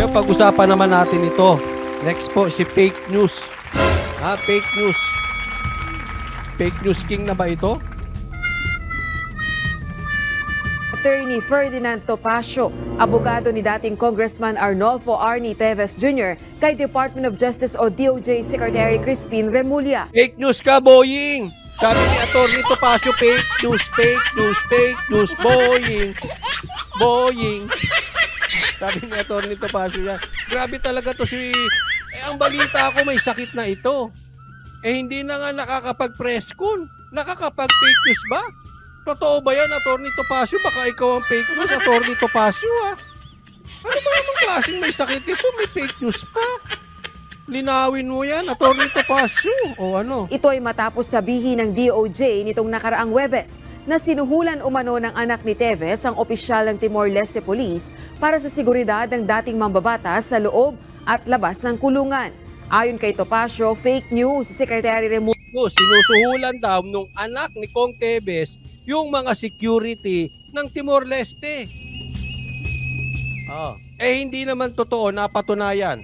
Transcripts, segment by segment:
Ngayon, pag-usapan naman natin ito. Next po, si fake news. Fake news. Fake news king na ba ito? Attorney Ferdinand Topacio, abogado ni dating Congressman Arnolfo Arnie Teves Jr. kay Department of Justice o DOJ Secretary Crispin Remulla. Fake news ka, boying! Sabi ni Atty. Topacio, fake news, fake news, fake news, boying. Boying. Sabi ni Atty. Topacio yan. Grabe talaga to si... ang balita ko may sakit na ito. Hindi na nga nakakapag-press con. Nakakapag-fake news ba? Totoo ba yan, Atty. Topacio? Baka ikaw ang fake news, Atty. Topacio, ha? Ano ba namang klaseng may sakit ito? May fake news pa. Linawin mo yan, Atty. Topacio. O ano? Ito ay matapos sabihin ng DOJ nitong nakaraang Huwebes na sinuhulan umano ng anak ni Teves ang opisyal ng Timor-Leste Police para sa seguridad ng dating mambabatas sa loob at labas ng kulungan. Ayon kay Topacio, fake news si Secretary Remulla. Sinusuhulan daw nung anak ni Kong Teves yung mga security ng Timor-Leste. Hindi naman totoo, napatunayan.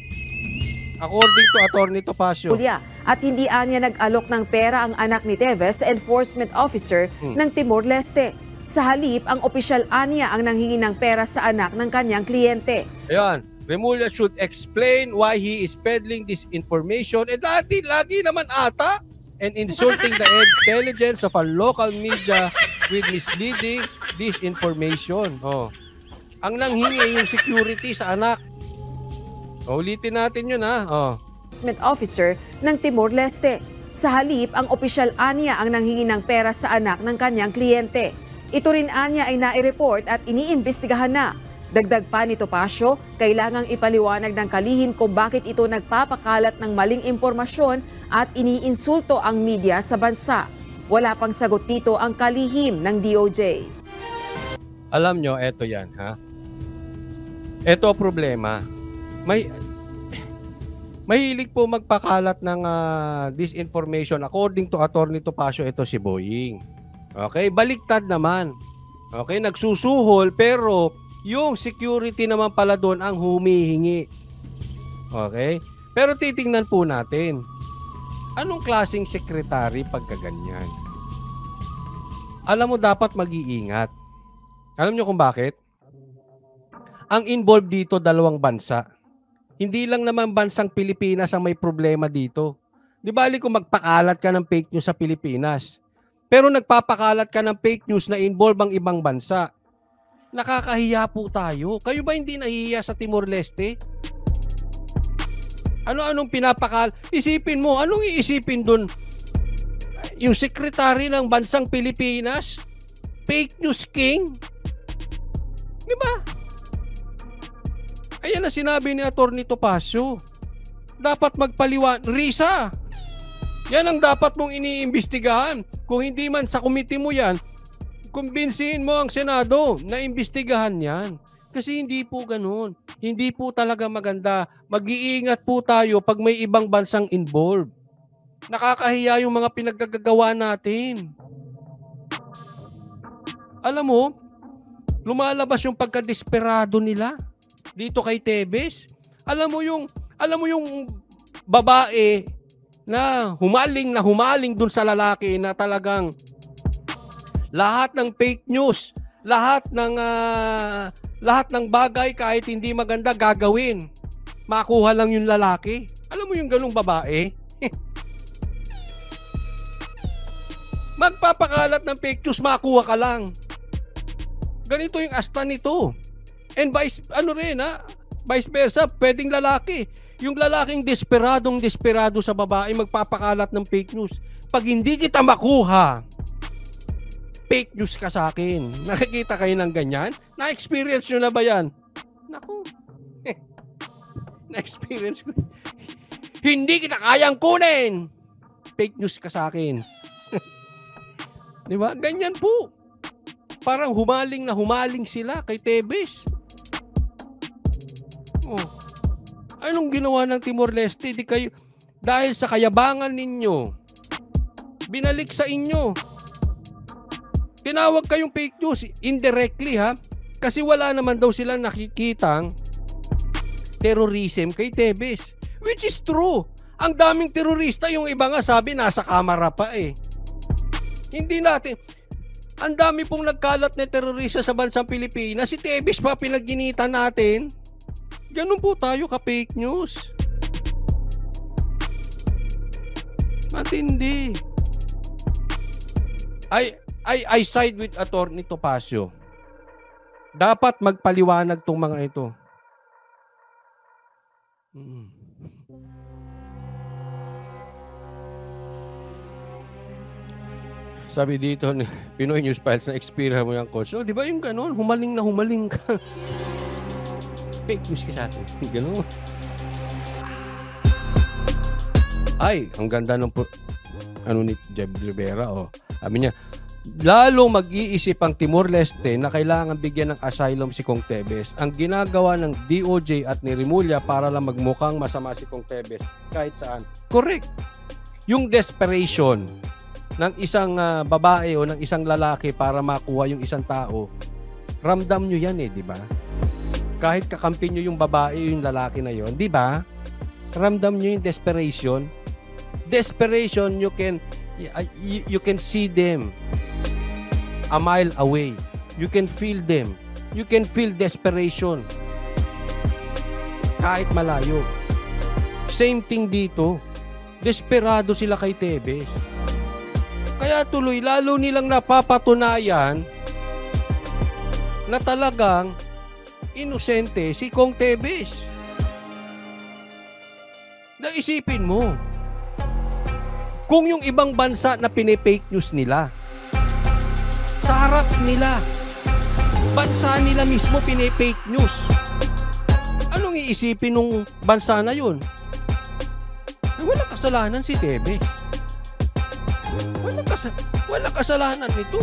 According to Atty. Topacio. At hindi anya nag-alok ng pera ang anak ni Teves sa enforcement officer ng Timor-Leste. Sa halip, ang opisyal anya ang nanghingi ng pera sa anak ng kanyang kliyente. Ayan, Remulla should explain why he is peddling this information. Lagi naman ata and insulting the intelligence of a local media with misleading disinformation. Ang nanghingi yung security sa anak. Ulitin natin yun, ha? Enforcement officer ng Timor-Leste. Sa halip, ang opisyal anya ang nanghingi ng pera sa anak ng kanyang kliyente. Ito rin anya ay nai-report at iniimbestigahan na. Dagdag pa ni Topacio, kailangang ipaliwanag ng kalihim kung bakit ito nagpapakalat ng maling impormasyon at iniinsulto ang media sa bansa. Wala pang sagot dito ang kalihim ng DOJ. Alam nyo, eto yan, ha? Eto ang problema. Mahilig po magpakalat ng disinformation. According to Atty. Topacio, ito si Boying. Okay, baliktad naman. Okay, nagsusuhol pero yung security naman pala doon ang humihingi. Okay? Pero titingnan po natin. Anong klaseng sekretary pagkaganyan? Alam mo, dapat mag-iingat. Alam nyo kung bakit? Ang involved dito, dalawang bansa. Hindi lang naman bansang Pilipinas ang may problema dito. Di bali kung magpakalat ka ng fake news sa Pilipinas. Pero nagpapakalat ka ng fake news na involve ang ibang bansa. Nakakahiya po tayo. Kayo ba hindi nahihiya sa Timor-Leste? Ano-anong Isipin mo, anong iisipin dun? Yung sekretary ng bansang Pilipinas? Fake news king? Di ba? Ayan na sinabi ni Atty. Topacio. Dapat magpaliwan. Risa! Yan ang dapat mong iniimbestigahan. Kung hindi man sa committee mo yan, kumbinsihin mo ang Senado na imbestigahan yan. Kasi hindi po ganun. Hindi po talaga maganda. Mag-iingat po tayo pag may ibang bansang involved. Nakakahiya yung mga pinaggagawa natin. Alam mo, lumalabas yung pagkadesperado nila dito kay Teves. Alam mo yung babae na humaling dun sa lalaki na talagang lahat ng fake news, lahat ng bagay kahit hindi maganda gagawin. Makuha lang yung lalaki. Alam mo yung ganung babae? Magpapakalat ng fake news, makuha ka lang. Ganito yung asta nito. And vice versa, pwedeng lalaki. Yung lalaking desperado sa babae magpapakalat ng fake news. Pag hindi kita makuha, fake news ka sa akin. Nakikita kayo ng ganyan? Na-experience nyo na ba yan? Naku. Na-experience ko. Hindi kita kayang kunin. Fake news ka sa akin. Di ba? Ganyan po. Parang humaling sila kay Teves. Anong ginawa ng Timor-Leste? Di kayo, dahil sa kayabangan ninyo, binalik sa inyo. Tinawag kayong fake news indirectly, ha? Kasi wala naman daw silang nakikitang terrorism kay Tebes. Which is true. Ang daming terorista, yung iba nga sabi nasa kamera pa eh. Hindi natin... Ang dami pong nagkalat na terorista sa bansang Pilipinas. Si Tebes pa pinagginitan natin. Ganun po tayo ka-fake news. Matindi. I side with Attorney Topacio. Dapat magpaliwanag tong mga ito. Sabi dito ni Pinoy News Files na experience mo yung coach. Oh, di ba yung gano'n? Humaling na humaling ka. Fake news ka sa atin. Gano'n. Ay, ang ganda ng ni Jeb Rivera. Oh. Sabi niya, lalong mag-iisip ang Timor-Leste na kailangan bigyan ng asylum si Kong Tebes. Ang ginagawa ng DOJ at ni Rimulya para lang magmukhang masama si Kong Tebes kahit saan. Correct. Yung desperation ng isang babae o ng isang lalaki para makuha yung isang tao, ramdam nyo yan eh, di ba? Kahit kakampi nyo yung babae o yung lalaki na yon, di ba? Ramdam nyo yung desperation. Desperation, you can see them a mile away. You can feel them. You can feel desperation. Kahit malayo. Same thing dito. Desperado sila kay Tebes. Kaya tuloy, lalo nilang napapatunayan na talagang inosente si Kong Tebes. Naisipin mo, kung yung ibang bansa na pinipake news nila, sa harap nila, bansa nila mismo pinipake news, anong iisipin nung bansa na yun? Walang kasalanan si Tebes. Walang kasalanan nito.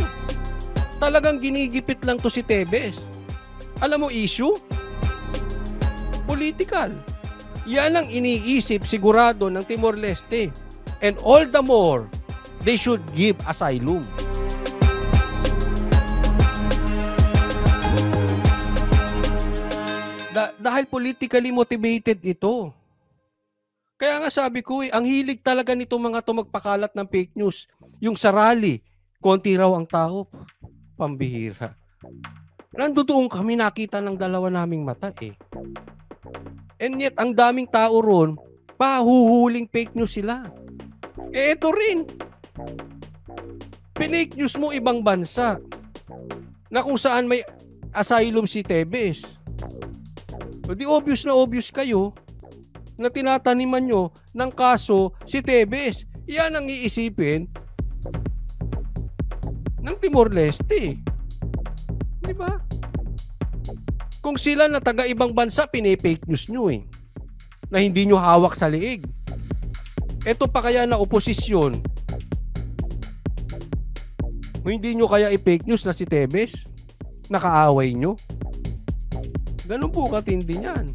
Talagang ginigipit lang to si Tebes. Alam mo issue? Political. Yan ang iniisip sigurado ng Timor-Leste. And all the more, they should give asylum. Dahil politically motivated ito. Kaya nga sabi ko ang hilig talaga nito mga to magpakalat ng fake news. Yung sa rally, konti raw ang tao. Pambihira. Nandoon kami nakita ng dalawa naming mata eh. And yet, ang daming tao ron, pahuhuling fake news sila. Eh, ito rin. Pinake news mo ibang bansa na kung saan may asylum si Tebes. So, di obvious na obvious kayo na tinataniman nyo ng kaso si Tebes. Yan ang iisipin ng Timor-Leste. Di ba? Kung sila na taga-ibang bansa, pinipake news nyo eh. Na hindi nyo hawak sa liig. Ito pa kaya na oposisyon. Hindi nyo kaya i-fake news na si Tebes? Nakaaway nyo? Ganun po katindi niyan.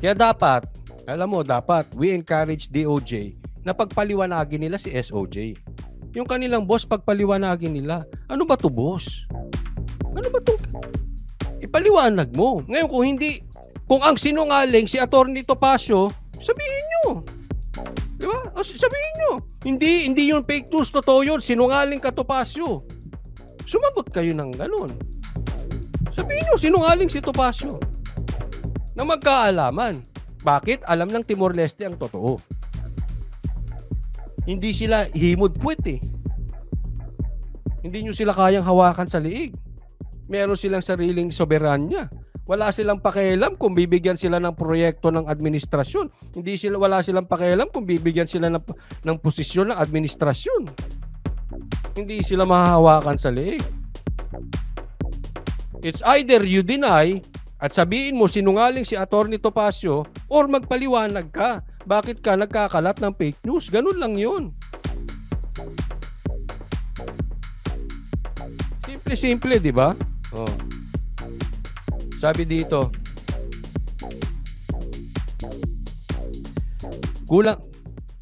Kaya dapat, alam mo, dapat we encourage DOJ na pagpaliwanagin nila si SOJ. Yung kanilang boss, pagpaliwanagin nila. Ano ba to, boss? Ano ba to? Ipaliwanag mo. Ngayon kung hindi, kung ang sinungaling si Attorney Topacio, sabihin nyo. Di ba? Sabihin nyo. Hindi yun fake news, totoo yun. Sinungaling ka, Topacio. Sumagot kayo ng ganun. Sabihin nyo, sinungaling si Topacio. Na magkaalaman. Bakit? Alam ng Timor-Leste ang totoo. Hindi sila himod puwet eh. Hindi nyo sila kayang hawakan sa liig. Meron silang sariling soberanya. Wala silang pakialam kung bibigyan sila ng proyekto ng administrasyon. Wala silang pakialam kung bibigyan sila ng posisyon ng administrasyon. Hindi sila mahahawakan sa liig. It's either you deny at sabihin mo sinungaling si Attorney Topacio or magpaliwanag ka. Bakit ka nagkakalat ng fake news? Ganun lang yun. Simple, di ba? Oh. Sabi dito,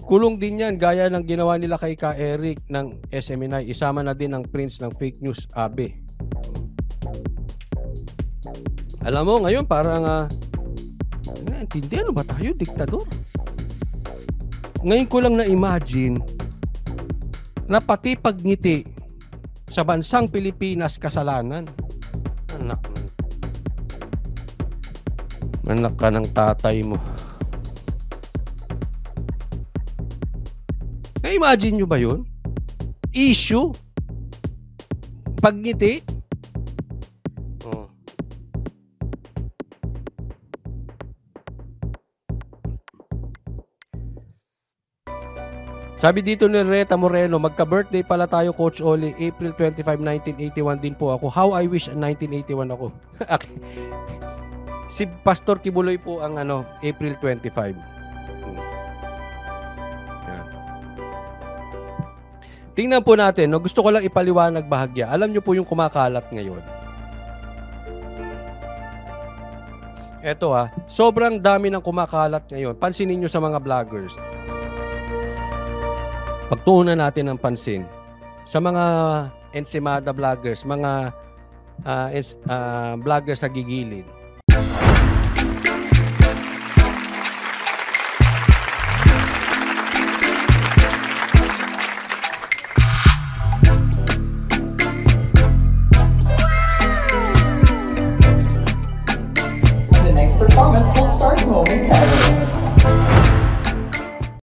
kulong din yan gaya ng ginawa nila kay Ka Eric ng SMNI. Isama na din ang prince ng fake news, Abe. Alam mo, ngayon parang Hindi, ano ba tayo? Diktador. Ngayon ko lang na-imagine na pati pagngiti sa bansang Pilipinas kasalanan. Anak ka ng tatay mo. Na-imagine nyo ba yun? Issue? Pagngiti? Oh. Sabi dito ni Reta Moreno, magka-birthday pala tayo, Coach Oli. April 25, 1981 din po ako. How I wish 1981 ako. Si Pastor Kibuloy po ang April 25. Yan. Tingnan po natin, no? Gusto ko lang ipaliwanag bahagya. Alam nyo po yung kumakalat ngayon. Eto sobrang dami ng kumakalat ngayon. Pansinin nyo sa mga vloggers. Pagtuunan natin ng pansin sa mga Ensimada vloggers, mga vloggers sa gigilid.